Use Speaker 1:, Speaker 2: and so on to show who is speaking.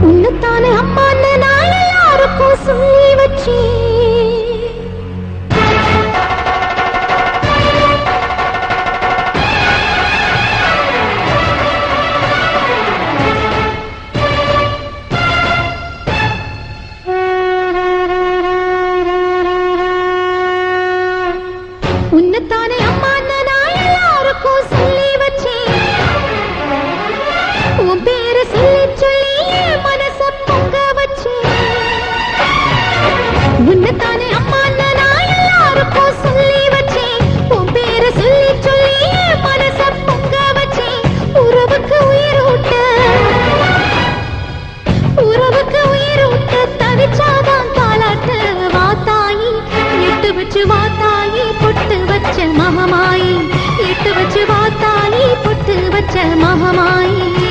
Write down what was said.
Speaker 1: உன்னத்தானே அம்மான்னு நான் எல்லாருக்கும் சொல்லி வச்சேன். உன்னத்தானே அம்மான்னு நான் எல்லாருக்கும் சொல்லி வச்சேன். உன் பேரு சொல்லி சொல்லி மனச பொங்க வச்சேன். உன்னத்தானே அம்மான்னு நான் எல்லாருக்கும் சொல்லி வச்சேன். உன் பேரு சொல்லி சொல்லி மனச பொங்க வச்சேன். உறவுக்கு உயிரூட்ட தவிச்சாதான் தாலாட்டு வாத்தாயி எட்டு வச்சு வாத்தாயி பொட்டு வச்ச மகமாயி எட்டு வச்சு வாத்தாயி பொட்டு வச்ச மகமாயி.